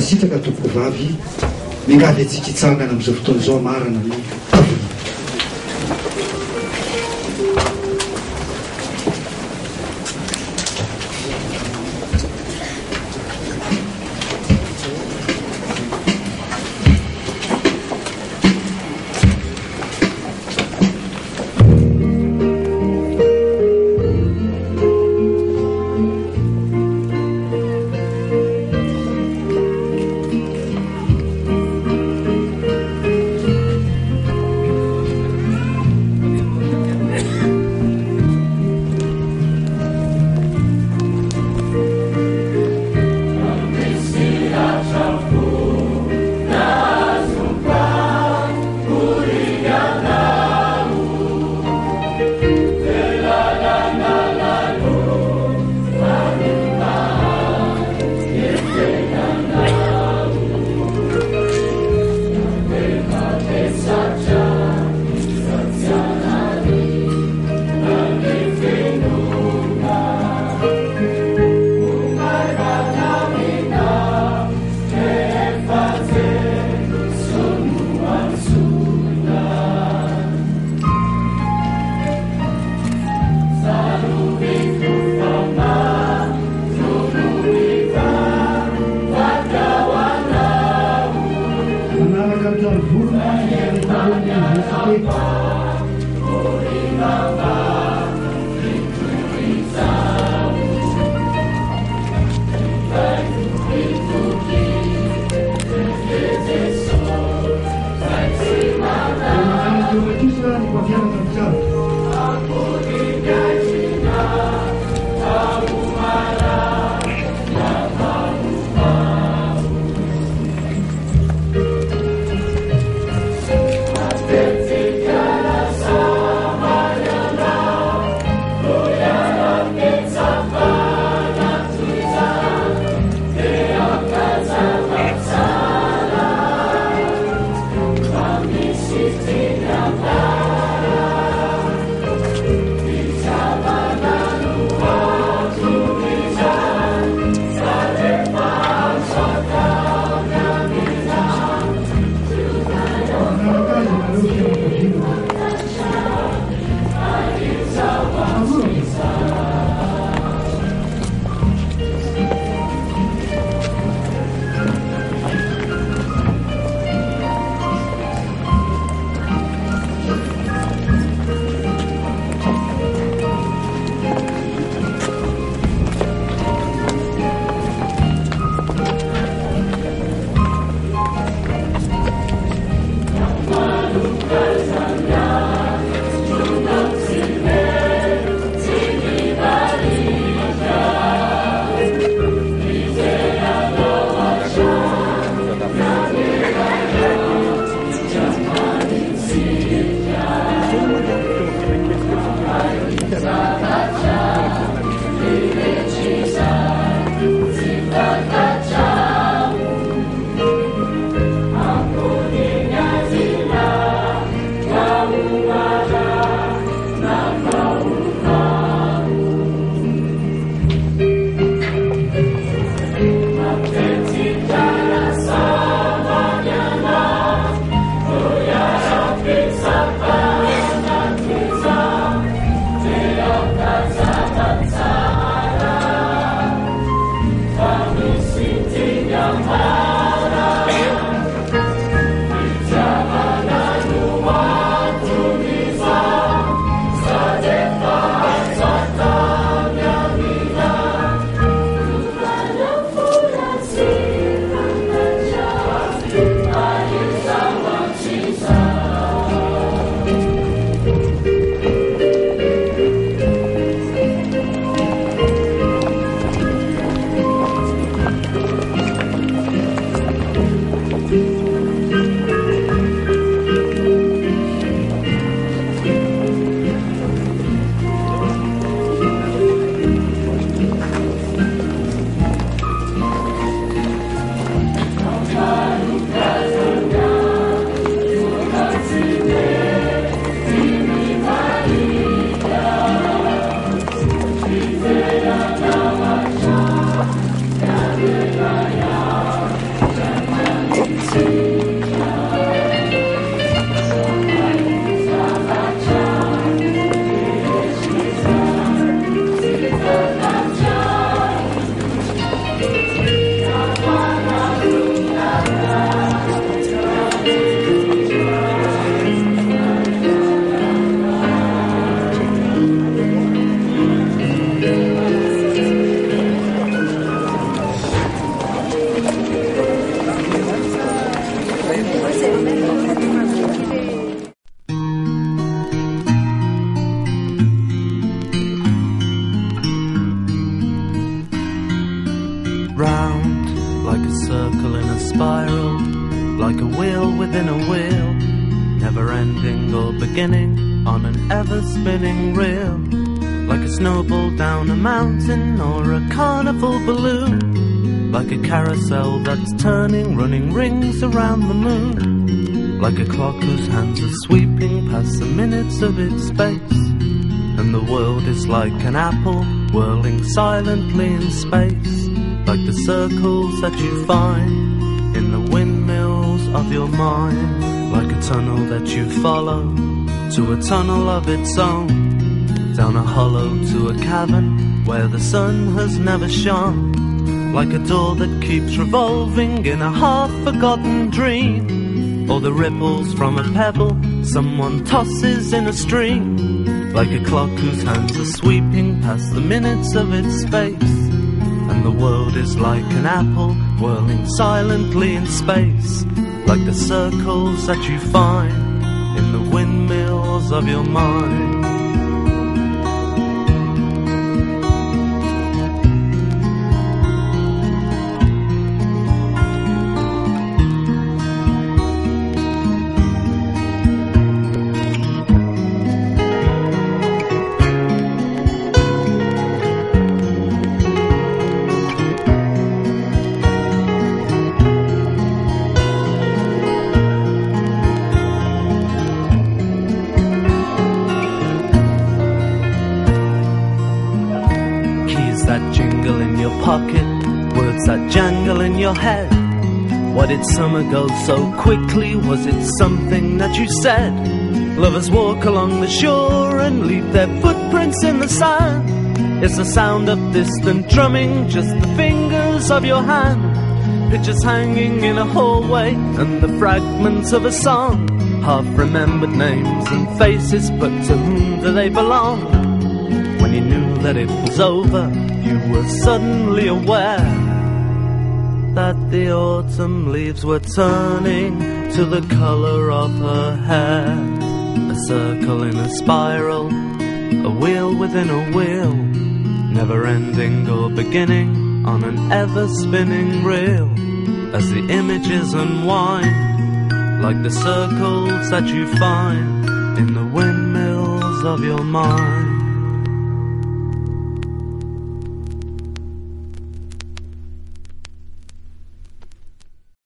mankasitraka tokovavy mingavy antsika hitsangana amin'izao fotoana izao marana ny like a wheel within a wheel, never ending or beginning on an ever-spinning reel, like a snowball down a mountain or a carnival balloon, like a carousel that's turning, running rings around the moon, like a clock whose hands are sweeping past the minutes of its space, and the world is like an apple whirling silently in space, like the circles that you find in the windmills of your mind, like a tunnel that you follow to a tunnel of its own, down a hollow to a cavern where the sun has never shone, like a door that keeps revolving in a half-forgotten dream, or the ripples from a pebble someone tosses in a stream, like a clock whose hands are sweeping past the minutes of its space, and the world is like an apple whirling silently in space, like the circles that you find in the windmills of your mind. Words that jangle in your head. Why did summer go so quickly? Was it something that you said? Lovers walk along the shore and leave their footprints in the sand. It's the sound of distant drumming, just the fingers of your hand. Pictures hanging in a hallway and the fragments of a song. Half-remembered names and faces, but to whom do they belong? When you knew that it was over, you were suddenly aware that the autumn leaves were turning to the colour of her hair. A circle in a spiral, a wheel within a wheel, never ending or beginning on an ever-spinning reel, as the images unwind, like the circles that you find in the windmills of your mind.